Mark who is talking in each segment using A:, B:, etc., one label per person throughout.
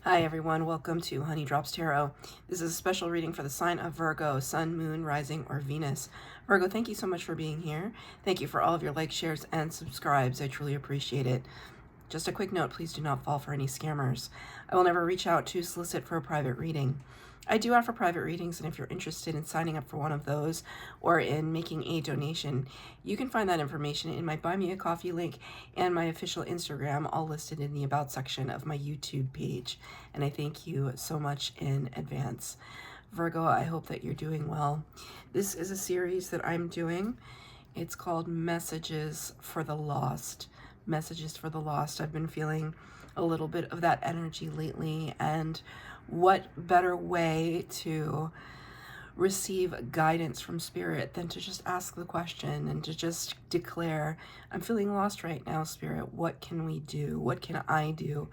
A: Hi everyone, welcome to Honey Drops Tarot. This is a special reading for the sign of Virgo, Sun, Moon, Rising, or Venus. Virgo, thank you so much for being here. Thank you for all of your likes, shares, and subscribes. I truly appreciate it. Just a quick note, please do not fall for any scammers. I will never reach out to solicit for a private reading. I do offer private readings, and if you're interested in signing up for one of those or in making a donation, you can find that information in my Buy Me a Coffee link and my official Instagram, all listed in the About section of my YouTube page. And I thank you so much in advance. Virgo, I hope that you're doing well. This is a series that I'm doing. It's called Messages for the Lost. Messages for the Lost. I've been feeling a little bit of that energy lately, and what better way to receive guidance from Spirit than to just ask the question and to just declare, I'm feeling lost right now, Spirit. What can we do? What can I do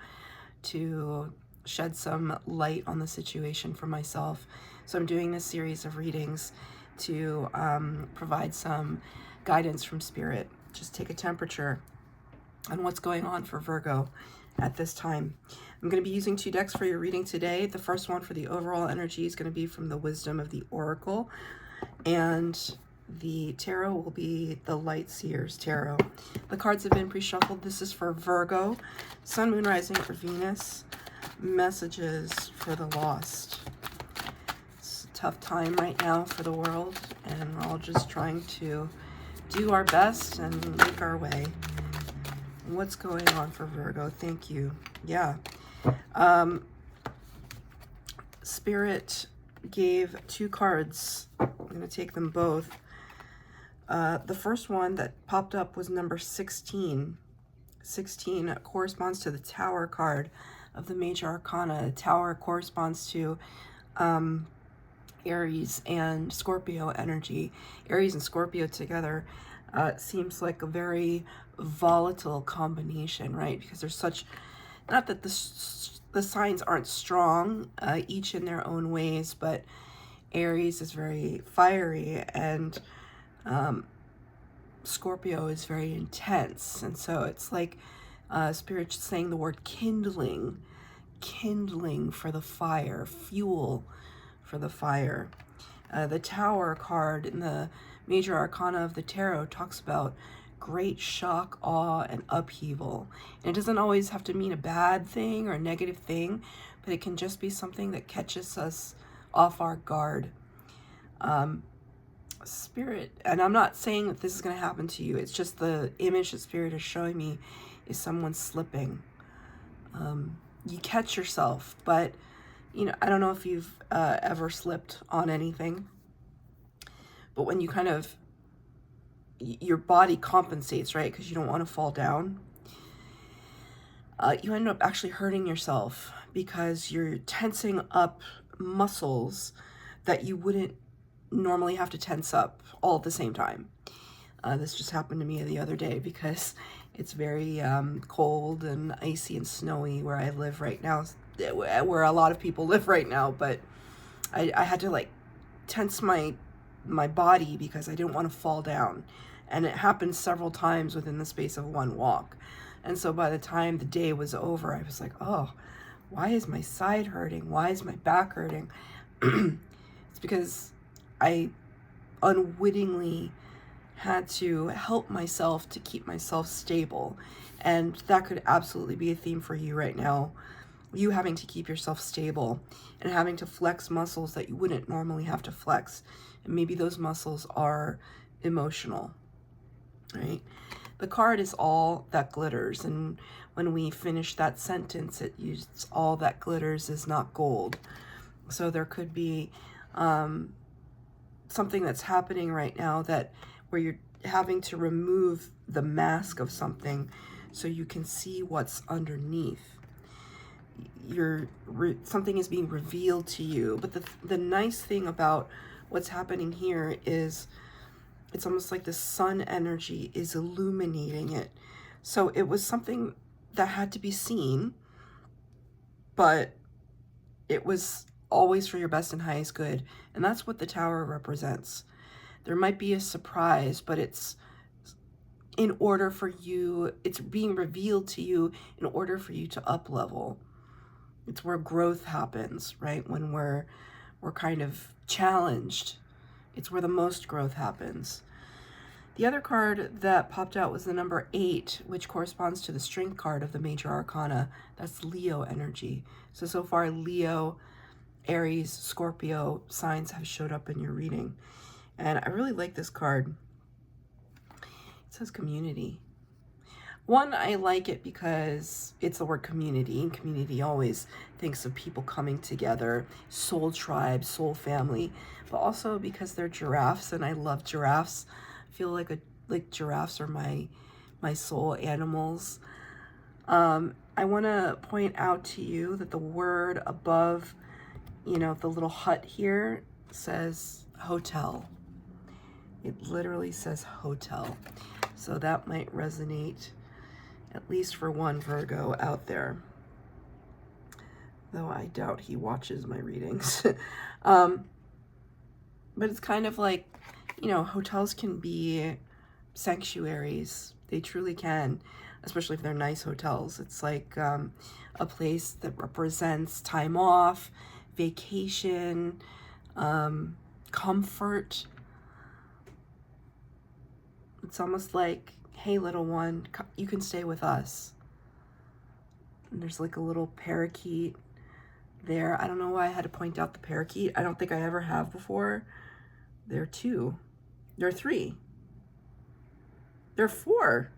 A: to shed some light on the situation for myself? So I'm doing this series of readings to provide some guidance from Spirit. Just take a temperature on what's going on for Virgo at this time. I'm going to be using 2 decks for your reading today. The first one for the overall energy is going to be from the Wisdom of the Oracle, and the tarot will be the Light Seers Tarot. The cards have been pre-shuffled. This is for Virgo, Sun, Moon, Rising, or Venus. Messages for the lost. It's a tough time right now for the world, and we're all just trying to do our best and make our way. What's going on for Virgo? Thank you. Yeah. Spirit gave 2 cards. I'm going to take them both. The first one that popped up was number 16. 16 corresponds to the Tower card of the Major Arcana. The Tower corresponds to Aries and Scorpio energy. Aries and Scorpio together seems like a very volatile combination, right? Because there's such, not that the signs aren't strong, each in their own ways, but Aries is very fiery, and Scorpio is very intense. And so it's like Spirit saying the word kindling, kindling for the fire, fuel for the fire. The Tower card in the Major Arcana of the Tarot talks about great shock, awe, and upheaval. And it doesn't always have to mean a bad thing or a negative thing, but it can just be something that catches us off our guard. Spirit, and I'm not saying that this is going to happen to you, it's just the image that Spirit is showing me is someone slipping. You catch yourself, but you know, I don't know if you've ever slipped on anything, but when you kind of, your body compensates, right? Because you don't want to fall down. You end up actually hurting yourself because you're tensing up muscles that you wouldn't normally have to tense up all at the same time. This just happened to me the other day because it's very cold and icy and snowy where I live right now, where a lot of people live right now, but I had to like tense my body because I didn't want to fall down. And it happened several times within the space of one walk. And so by the time the day was over, I was like, oh, why is my side hurting? Why is my back hurting? It's because I unwittingly had to help myself to keep myself stable. And that could absolutely be a theme for you right now. You having to keep yourself stable and having to flex muscles that you wouldn't normally have to flex. And maybe those muscles are emotional, right? The card is all that glitters. And when we finish that sentence, it uses all that glitters is not gold. So there could be something that's happening right now that where you're having to remove the mask of something so you can see what's underneath. Something is being revealed to you. But the nice thing about what's happening here is it's almost like the sun energy is illuminating it. So it was something that had to be seen, but it was always for your best and highest good. And that's what the Tower represents. There might be a surprise, but it's in order for you, it's being revealed to you in order for you to up level. It's where growth happens, right? When we're kind of challenged. It's where the most growth happens. The other card that popped out was the number 8, which corresponds to the strength card of the major arcana. That's Leo energy. So far, Leo, Aries, Scorpio signs have showed up in your reading. And I really like this card. It says community. One, I like it because it's the word community, and community always thinks of people coming together, soul tribe, soul family, but also because they're giraffes, and I love giraffes. I feel like giraffes are my soul animals. I want to point out to you that the word above, you know, the little hut here says hotel. It literally says hotel. So that might resonate, at least for one Virgo out there. Though I doubt he watches my readings. But it's kind of like, you know, hotels can be sanctuaries. They truly can, especially if they're nice hotels. It's like a place that represents time off, vacation, comfort. It's almost like, hey, little one, you can stay with us. And there's like a little parakeet there. I don't know why I had to point out the parakeet. I don't think I ever have before. There are 2. There are 3. There are 4.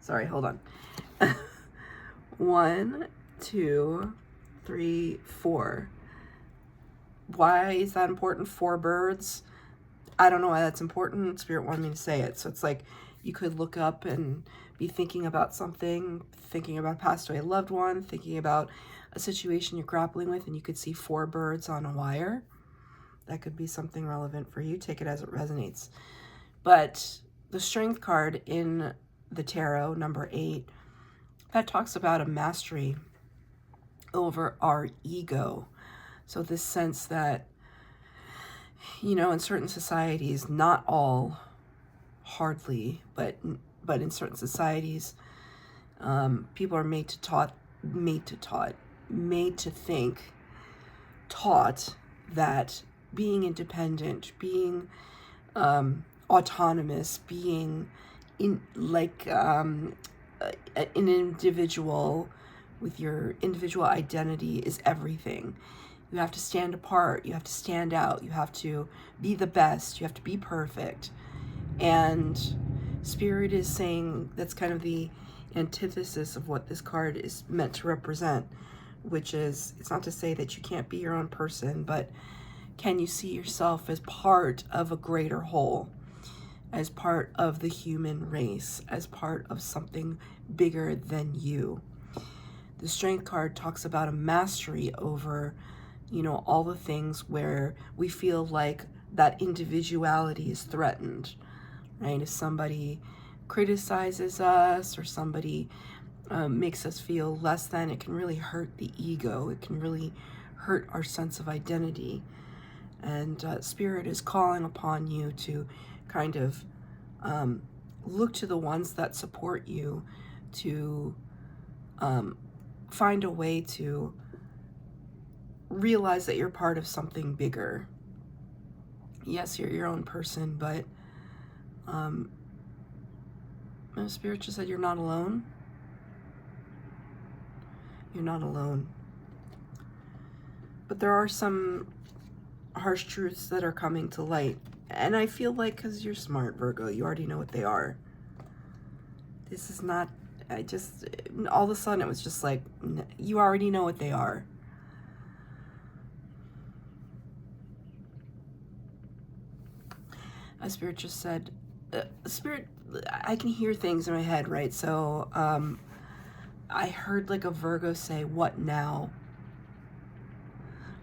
A: Sorry, hold on. 1, 2, 3, 4. Why is that important? 4 birds. I don't know why that's important. Spirit wanted me to say it. So it's like you could look up and be thinking about something, thinking about a passed away loved one, thinking about a situation you're grappling with, and you could see 4 birds on a wire. That could be something relevant for you. Take it as it resonates. But the strength card in the tarot, number 8, that talks about a mastery over our ego. So this sense that, you know, in certain societies, not all, hardly, but in certain societies, people are made to think, taught that being independent, being autonomous, being an individual with your individual identity is everything. You have to stand apart, you have to stand out, you have to be the best, you have to be perfect. And Spirit is saying that's kind of the antithesis of what this card is meant to represent, which is, it's not to say that you can't be your own person, but can you see yourself as part of a greater whole, as part of the human race, as part of something bigger than you? The Strength card talks about a mastery over, you know, all the things where we feel like that individuality is threatened, right? If somebody criticizes us or somebody makes us feel less than, it can really hurt the ego. It can really hurt our sense of identity. And Spirit is calling upon you to kind of look to the ones that support you, to find a way to realize that you're part of something bigger. Yes, you're your own person, but Spirit just said you're not alone. You're not alone. But there are some harsh truths that are coming to light. And I feel like, because you're smart, Virgo, you already know what they are. This is not, all of a sudden it was just like, you already know what they are. Spirit just said, Spirit, I can hear things in my head, right? So I heard like a Virgo say, what now?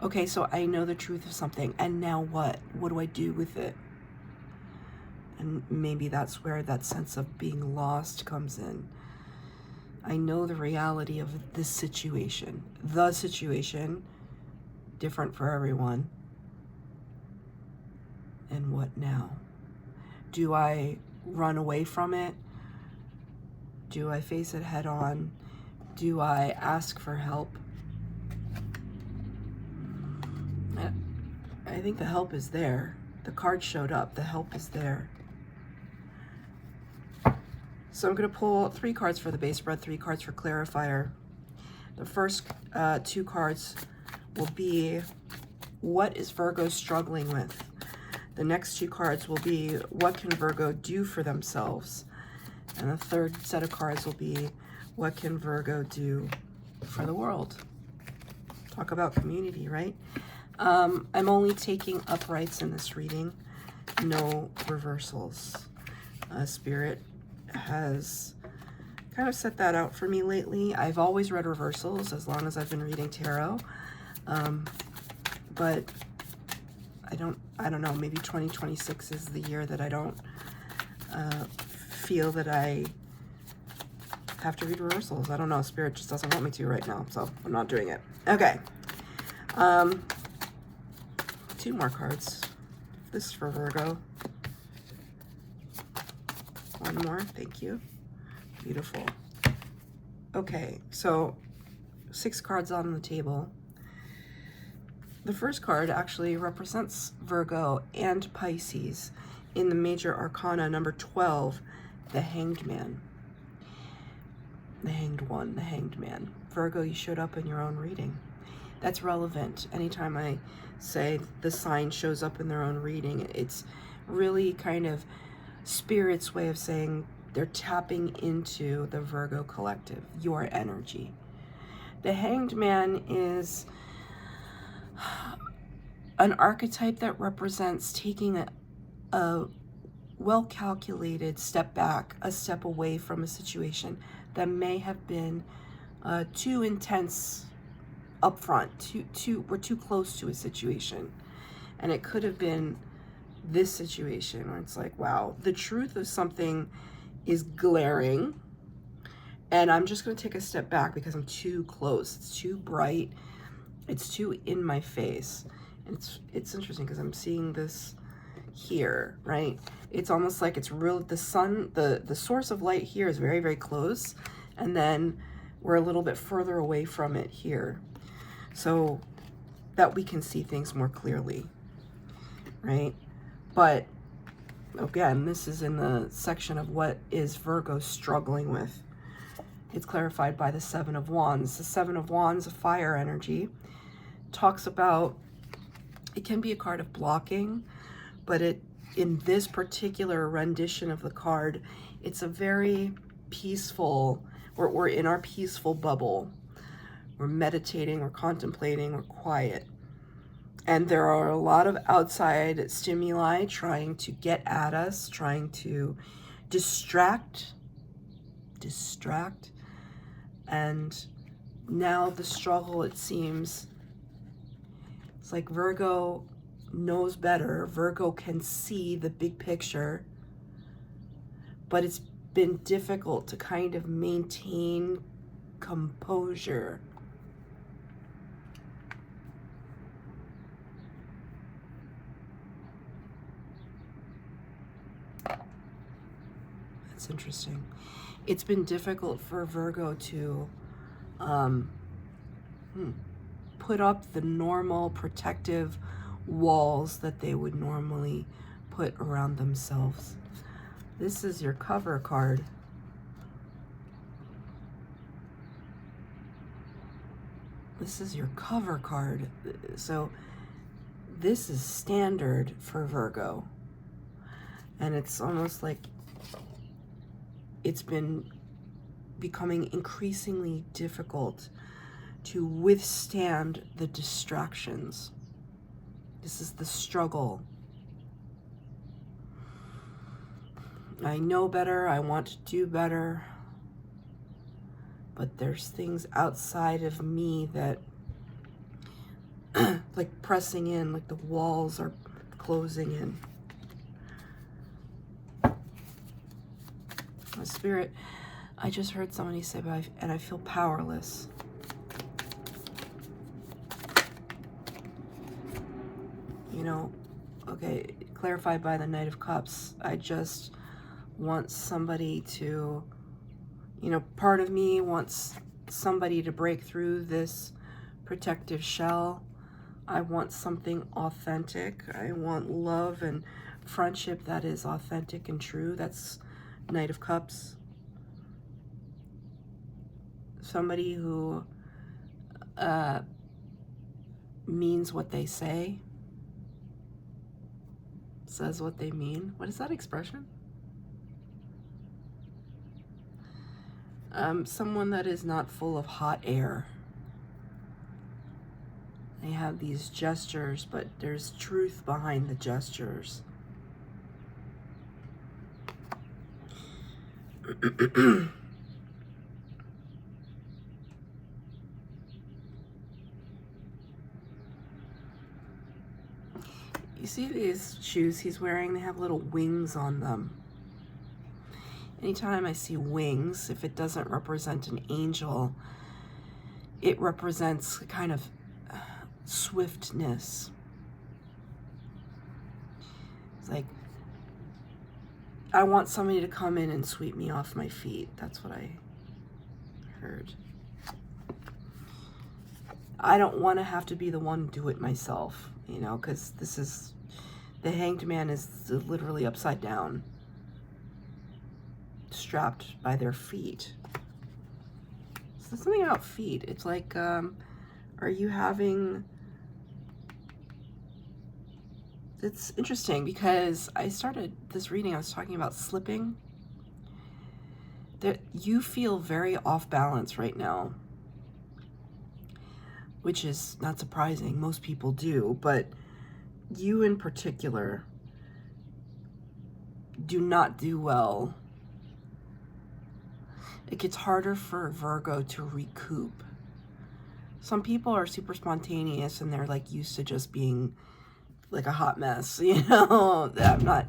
A: Okay, so I know the truth of something, and now what? What do I do with it? And maybe that's where that sense of being lost comes in. I know the reality of this situation. The situation, different for everyone. And what now? Do I run away from it? Do I face it head on? Do I ask for help? I think the help is there. The card showed up. The help is there. So I'm going to pull 3 cards for the base spread, 3 cards for clarifier. The first 2 cards will be, what is Virgo struggling with? The next 2 cards will be, what can Virgo do for themselves? And the third set of cards will be, what can Virgo do for the world? Talk about community, right? I'm only taking uprights in this reading, no reversals. Spirit has kind of set that out for me lately. I've always read reversals as long as I've been reading tarot. But I don't know, maybe 2026 is the year that I don't feel that I have to read reversals. I don't know, Spirit just doesn't want me to right now, so I'm not doing it. Okay. 2 more cards. This is for Virgo. 1 more, thank you. Beautiful. Okay, so 6 cards on the table. The first card actually represents Virgo and Pisces in the major arcana number 12, the Hanged Man. The Hanged One, the Hanged Man. Virgo, you showed up in your own reading. That's relevant. Anytime I say the sign shows up in their own reading, it's really kind of Spirit's way of saying they're tapping into the Virgo collective, your energy. The Hanged Man is an archetype that represents taking a well-calculated step back, a step away from a situation that may have been too intense up front, we're too close to a situation. And it could have been this situation where it's like, wow, the truth of something is glaring, and I'm just going to take a step back because I'm too close. It's too bright. It's too in my face. And it's interesting because I'm seeing this here, right? It's almost like it's real. The sun, the source of light here is very, very close, and then we're a little bit further away from it here, so that we can see things more clearly, right? But again, this is in the section of what is Virgo struggling with. It's clarified by the 7 of Wands. The 7 of Wands, a fire energy, talks about, it can be a card of blocking, but in this particular rendition of the card, it's a very peaceful, we're in our peaceful bubble. We're meditating, we're contemplating, we're quiet. And there are a lot of outside stimuli trying to get at us, trying to distract. And now the struggle, it seems, it's like Virgo knows better. Virgo can see the big picture, but it's been difficult to kind of maintain composure. That's interesting. It's been difficult for Virgo to put up the normal protective walls that they would normally put around themselves. This is your cover card. This is your cover card. So this is standard for Virgo. And it's almost like it's been becoming increasingly difficult to withstand the distractions. This is the struggle. I know better, I want to do better, but there's things outside of me that like pressing in, like the walls are closing in. My Spirit, I just heard somebody say, and I feel powerless. You know, okay, clarified by the Knight of Cups. I just want somebody to, you know, part of me wants somebody to break through this protective shell I want something authentic. I want love and friendship that is authentic and true. That's Knight of Cups. Somebody who means what they say, says what they mean. What is that expression? Someone that is not full of hot air. They have these gestures, but there's truth behind the gestures. You see these shoes he's wearing? They have little wings on them. Anytime I see wings, if it doesn't represent an angel, it represents a kind of swiftness. It's like, I want somebody to come in and sweep me off my feet. That's what I heard. I don't want to have to be the one to do it myself, you know, because this is, the Hanged Man is literally upside down, strapped by their feet. So there's something about feet. It's like, are you having... It's interesting because I started this reading, I was talking about slipping. That you feel very off balance right now, which is not surprising. Most people do, but you in particular do not do well. It gets harder for Virgo to recoup. Some people are super spontaneous and they're like used to just being like a hot mess, you know. I'm not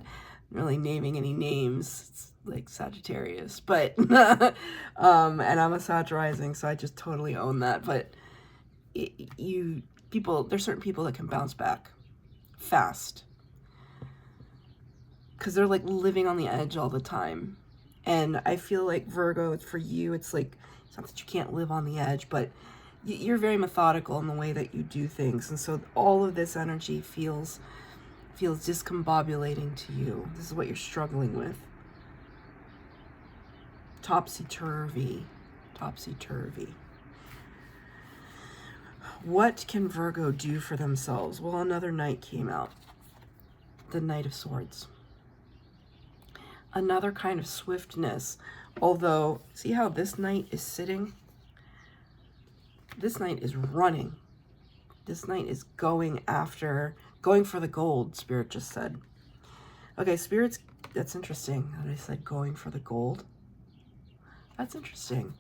A: really naming any names. It's like Sagittarius, but and I'm a Sag rising, so I just totally own that. But there's certain people that can bounce back fast because they're like living on the edge all the time. And I feel like Virgo, for you, it's like, it's not that you can't live on the edge, but you're very methodical in the way that you do things. And so all of this energy feels discombobulating to you. This is what you're struggling with. Topsy-turvy, topsy-turvy. What can Virgo do for themselves? Well, another knight came out. The Knight of Swords. Another kind of swiftness. Although, see how this knight is sitting? This knight is running. This knight is going for the gold, Spirit just said. Okay, Spirit's, that's interesting. They said going for the gold. That's interesting.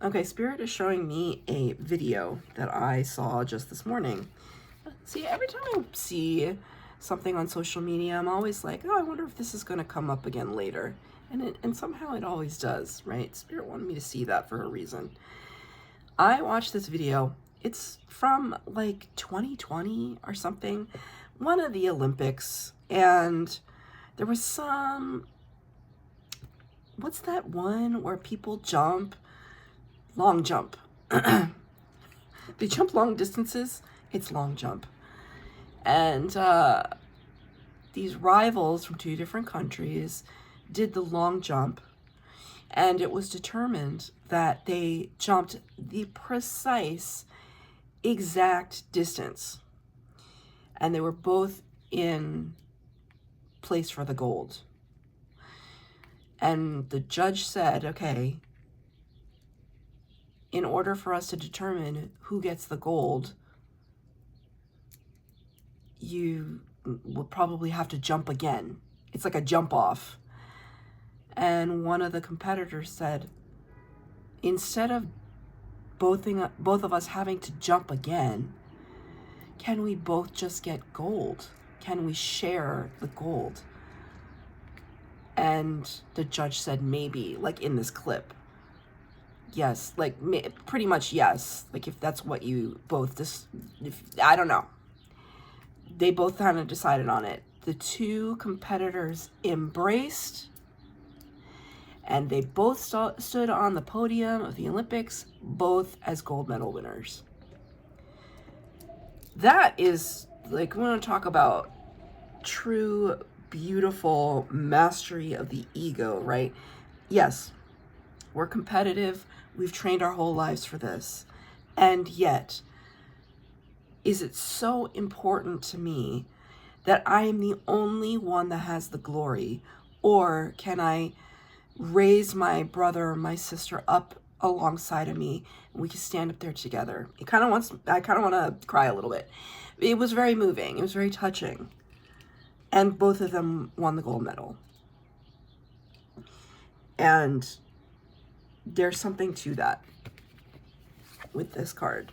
A: Okay, Spirit is showing me a video that I saw just this morning. See, every time I see something on social media, I'm always like, oh, I wonder if this is going to come up again later. And somehow it always does, right? Spirit wanted me to see that for a reason. I watched this video. It's from like 2020 or something, one of the Olympics, and there was some, what's that one where people jump? Long jump. They jump long distances. It's long jump. And these rivals from two different countries did the long jump, and it was determined that they jumped the precise exact distance, and they were both in place for the gold. And the judge said, okay, in order for us to determine who gets the gold, you will probably have to jump again. It's like a jump off. And one of the competitors said, instead of both of us having to jump again, can we both just get gold? Can we share the gold? And the judge said maybe, like in this clip. Yes, like pretty much yes. Like if that's what you both I don't know. They both kind of decided on it. The two competitors embraced, and they both stood on the podium of the Olympics, both as gold medal winners. that is like, we want to talk about true, beautiful mastery of the ego, right? Yes, we're competitive. We've trained our whole lives for this. And yet, is it so important to me that I am the only one that has the glory? Or can I raise my brother or my sister up alongside of me and we can stand up there together? I kind of want to cry a little bit. It was very moving. It was very touching. And both of them won the gold medal. And there's something to that with this card.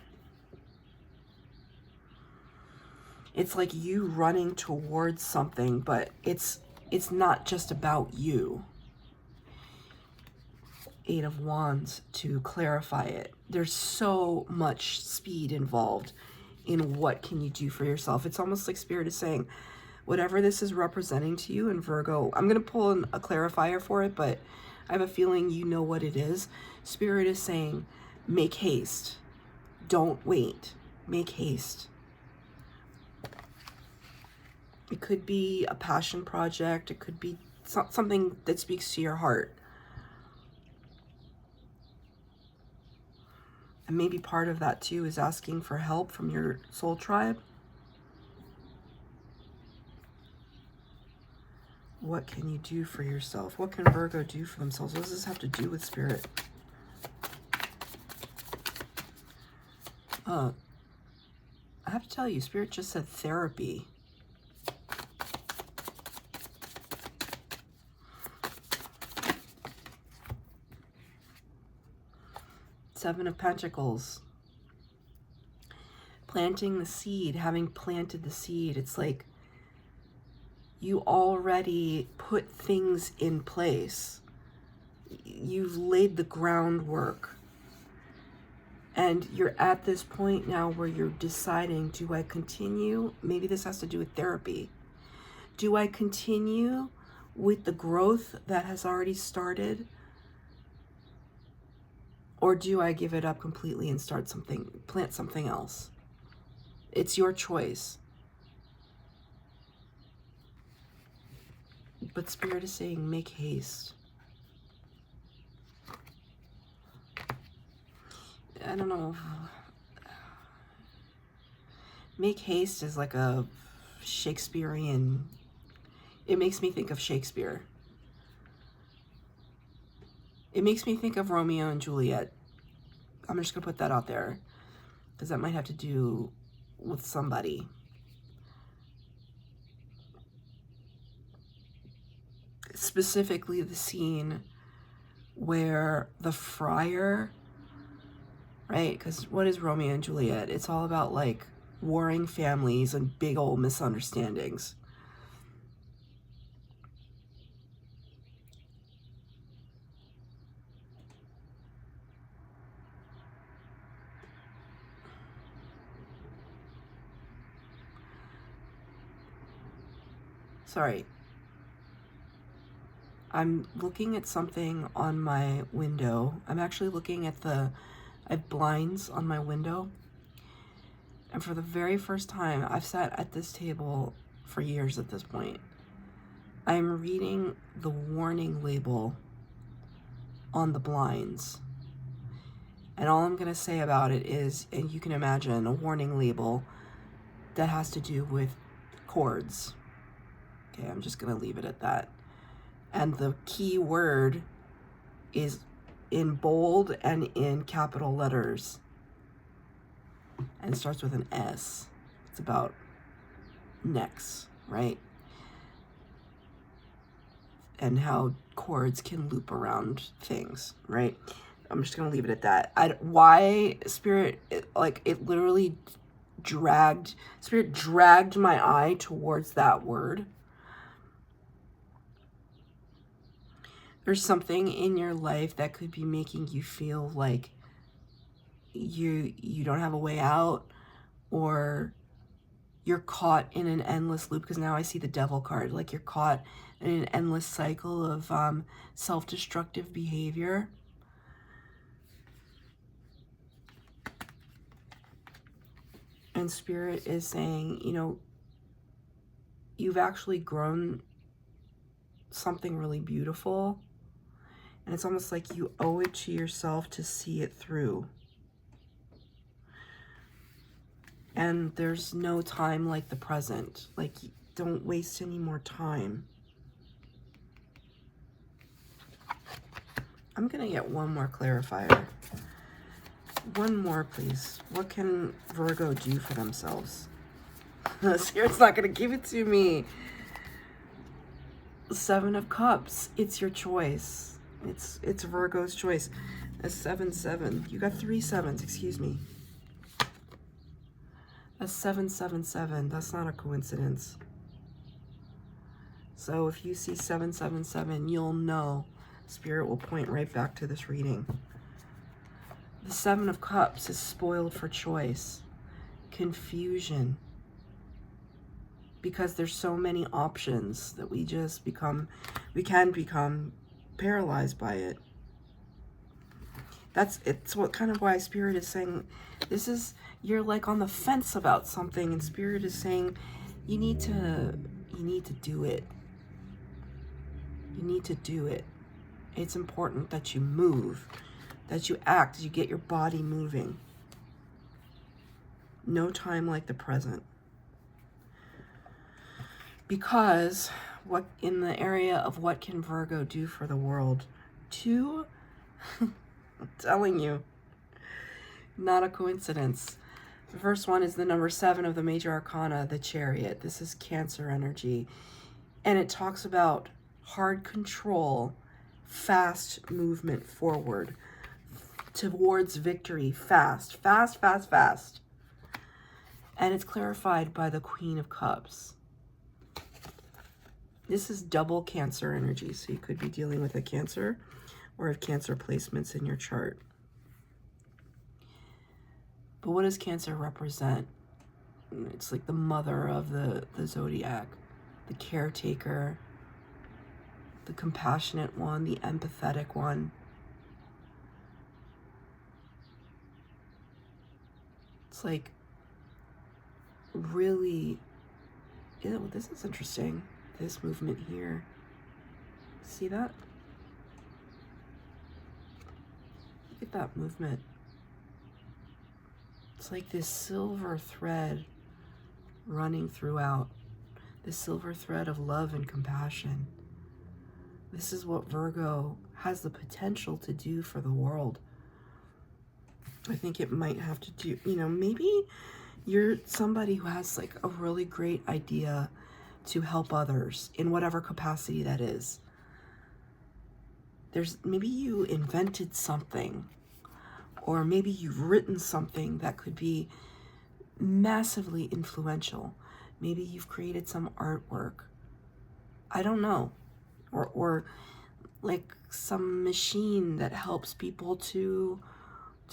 A: It's like you running towards something, but it's not just about you. Eight of Wands to clarify it. There's so much speed involved in what can you do for yourself. It's almost like Spirit is saying, whatever this is representing to you in Virgo, I'm going to pull in a clarifier for it, but I have a feeling you know what it is. Spirit is saying, make haste. Don't wait. Make haste. It could be a passion project. It could be something that speaks to your heart. And maybe part of that too is asking for help from your soul tribe. What can you do for yourself? What can Virgo do for themselves? What does this have to do with Spirit? I have to tell you, Spirit just said therapy. Seven of Pentacles. Planting the seed, having planted the seed. It's like you already put things in place. You've laid the groundwork. And you're at this point now where you're deciding, do I continue? Maybe this has to do with therapy. Do I continue with the growth that has already started? Or do I give it up completely and plant something else? It's your choice. But Spirit is saying, make haste. I don't know. Make haste is like a Shakespearean. It makes me think of Shakespeare. It makes me think of Romeo and Juliet. I'm just going to put that out there because that might have to do with somebody. Specifically the scene where the friar, right? Because what is Romeo and Juliet? It's all about like warring families and big old misunderstandings. Sorry. I'm looking at something on my window. I'm actually looking at I have blinds on my window. And for the very first time, I've sat at this table for years at this point. I'm reading the warning label on the blinds. And all I'm going to say about it is, and you can imagine a warning label that has to do with cords. Okay, I'm just going to leave it at that. And the key word is in bold and in capital letters. And it starts with an S. It's about necks, right? And how cords can loop around things, right? I'm just going to leave it at that. Why Spirit, it literally Spirit dragged my eye towards that word. There's something in your life that could be making you feel like you don't have a way out, or you're caught in an endless loop, because now I see the Devil card, like you're caught in an endless cycle of self-destructive behavior. And Spirit is saying, you know, you've actually grown something really beautiful. And it's almost like you owe it to yourself to see it through. And there's no time like the present. Like, don't waste any more time. I'm going to get one more clarifier. One more, please. What can Virgo do for themselves? Spirit's not going to give it to me. 7 of Cups. It's your choice. It's Virgo's choice. A 7-7. You got 3 sevens, excuse me. A 7-7-7. That's not a coincidence. So if you see 7-7-7, you'll know. Spirit will point right back to this reading. The 7 of Cups is spoiled for choice. Confusion. Because there's so many options that we can become paralyzed by it. It's what kind of why Spirit is saying, you're like on the fence about something, and Spirit is saying, you need to do it. You need to do it. It's important that you move, that you act, you get your body moving. No time like the present. Because what in the area of what can Virgo do for the world? 2, I'm telling you, not a coincidence. The first one is the number 7 of the major arcana, the Chariot. This is Cancer energy. And it talks about hard control, fast movement forward towards victory, fast. And it's clarified by the Queen of Cups. This is double Cancer energy, so you could be dealing with a Cancer or have Cancer placements in your chart. But what does Cancer represent? It's like the mother of the zodiac, the caretaker, the compassionate one, the empathetic one. It's like really, ew, this is interesting. This movement here. See that? Look at that movement. It's like this silver thread running throughout. This silver thread of love and compassion. This is what Virgo has the potential to do for the world. I think it might have to do, you know, maybe you're somebody who has like a really great idea to help others in whatever capacity that is. Maybe you invented something, or maybe you've written something that could be massively influential. Maybe you've created some artwork. I don't know. Or like some machine that helps people to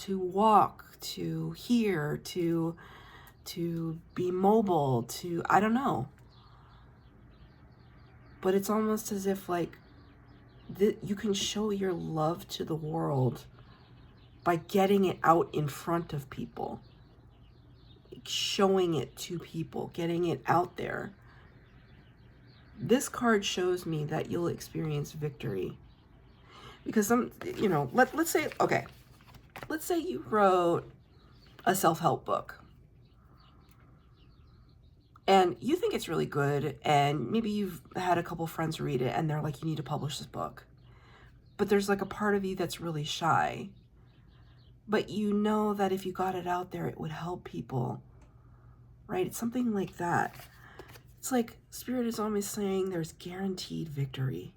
A: walk, to hear, to be mobile, I don't know. But it's almost as if like you can show your love to the world by getting it out in front of people, like showing it to people, getting it out there. This card shows me that you'll experience victory. Because you know, let's say, okay, let's say you wrote a self-help book. And you think it's really good, and maybe you've had a couple friends read it, and they're like, you need to publish this book. But there's like a part of you that's really shy. But you know that if you got it out there, it would help people, right? It's something like that. It's like Spirit is always saying there's guaranteed victory.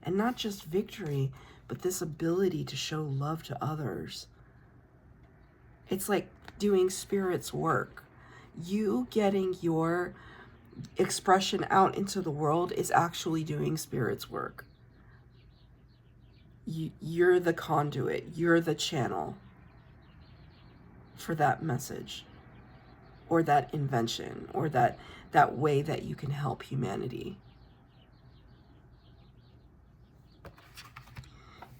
A: And not just victory, but this ability to show love to others. It's like doing Spirit's work. You getting your expression out into the world is actually doing Spirit's work. You're the conduit. You're the channel for that message or that invention or that way that you can help humanity.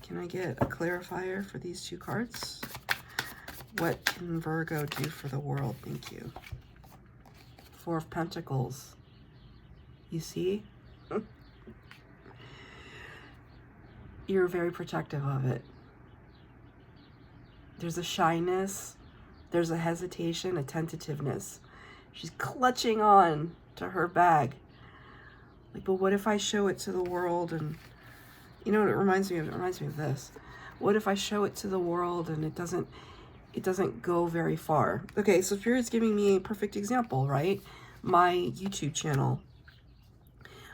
A: Can I get a clarifier for these 2 cards? What can Virgo do for the world? Thank you. Four of Pentacles. You see? You're very protective of it. There's a shyness. There's a hesitation, a tentativeness. She's clutching on to her bag. Like, but what if I show it to the world? And you know what it reminds me of? It reminds me of this. What if I show it to the world and it doesn't go very far? Okay, so Spirit's giving me a perfect example, right? My YouTube channel.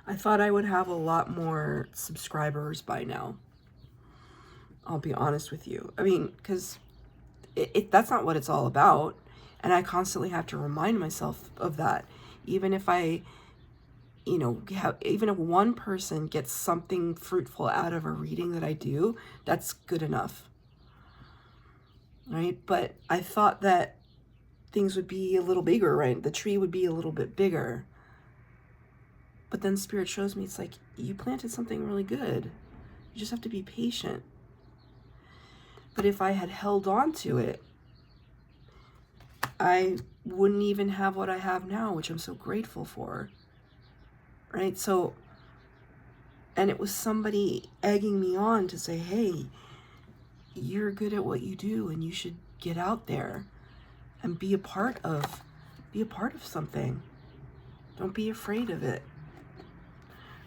A: I thought I would have a lot more subscribers by now. I'll be honest with you. I mean, because that's not what it's all about. And I constantly have to remind myself of that. Even if I, you know, even if one person gets something fruitful out of a reading that I do, that's good enough. Right? But I thought that things would be a little bigger, right? The tree would be a little bit bigger. But then Spirit shows me, it's like, you planted something really good. You just have to be patient. But if I had held on to it, I wouldn't even have what I have now, which I'm so grateful for. Right? So, and it was somebody egging me on to say, hey, you're good at what you do and you should get out there and be a part of something. Don't be afraid of it.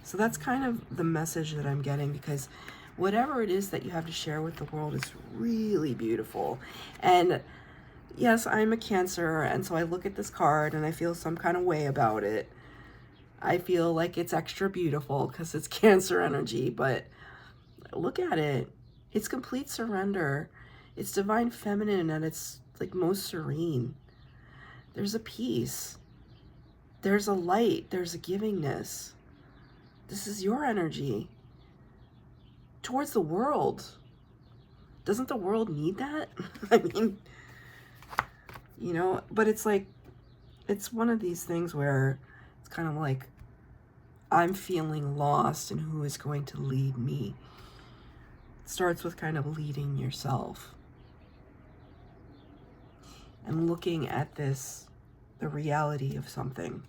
A: So that's kind of the message that I'm getting, because whatever it is that you have to share with the world is really beautiful. And yes, I'm a Cancer, and so I look at this card and I feel some kind of way about it. I feel like it's extra beautiful because it's Cancer energy, but look at it. It's complete surrender. It's divine feminine and it's like most serene. There's a peace. There's a light. There's a givingness. This is your energy towards the world. Doesn't the world need that? I mean, you know, but it's like, it's one of these things where it's kind of like, I'm feeling lost in who is going to lead me. It starts with kind of leading yourself and looking at this, the reality of something.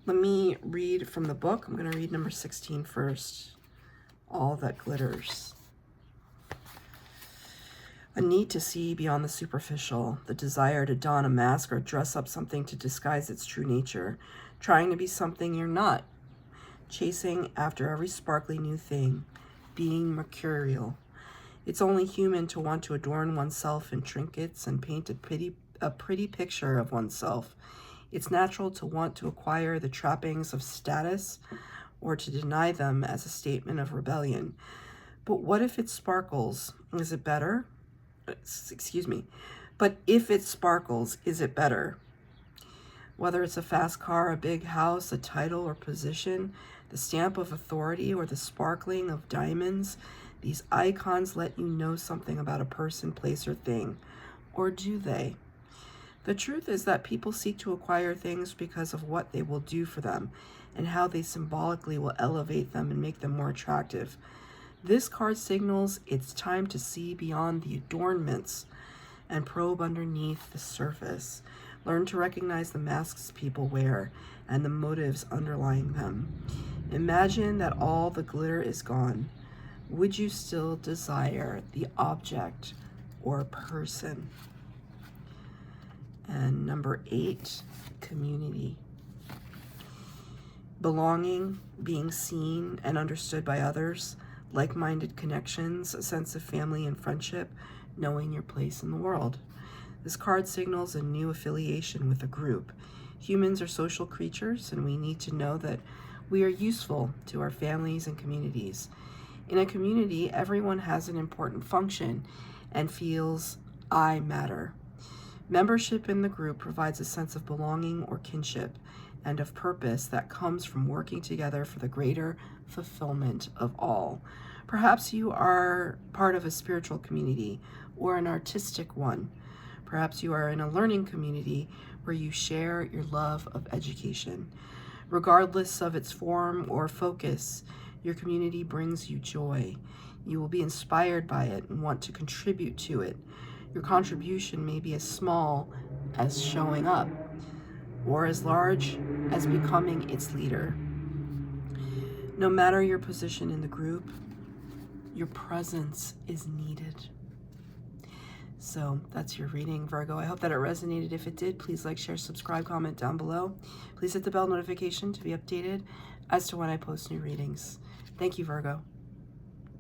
A: Let me read from the book. I'm going to read number 16 first. All that glitters. A need to see beyond the superficial, the desire to don a mask or dress up something to disguise its true nature, trying to be something you're not, chasing after every sparkly new thing, being mercurial. It's only human to want to adorn oneself in trinkets and paint a pretty picture of oneself. It's natural to want to acquire the trappings of status or to deny them as a statement of rebellion. But what if it sparkles? Is it better? Excuse me. But if it sparkles, is it better? Whether it's a fast car, a big house, a title or position, the stamp of authority, or the sparkling of diamonds, these icons let you know something about a person, place, or thing. Or do they? The truth is that people seek to acquire things because of what they will do for them and how they symbolically will elevate them and make them more attractive. This card signals it's time to see beyond the adornments and probe underneath the surface. Learn to recognize the masks people wear and the motives underlying them. Imagine that all the glitter is gone. Would you still desire the object or person? And number 8, community. Belonging, being seen and understood by others, like-minded connections, a sense of family and friendship, knowing your place in the world. This card signals a new affiliation with a group. Humans are social creatures, and we need to know that we are useful to our families and communities. In a community, everyone has an important function and feels I matter. Membership in the group provides a sense of belonging or kinship and of purpose that comes from working together for the greater fulfillment of all. Perhaps you are part of a spiritual community or an artistic one. Perhaps you are in a learning community where you share your love of education. Regardless of its form or focus, your community brings you joy. You will be inspired by it and want to contribute to it. Your contribution may be as small as showing up, or as large as becoming its leader. No matter your position in the group, your presence is needed. So that's your reading, Virgo. I hope that it resonated. If it did, please like, share, subscribe, comment down below. Please hit the bell notification to be updated as to when I post new readings. Thank you, Virgo.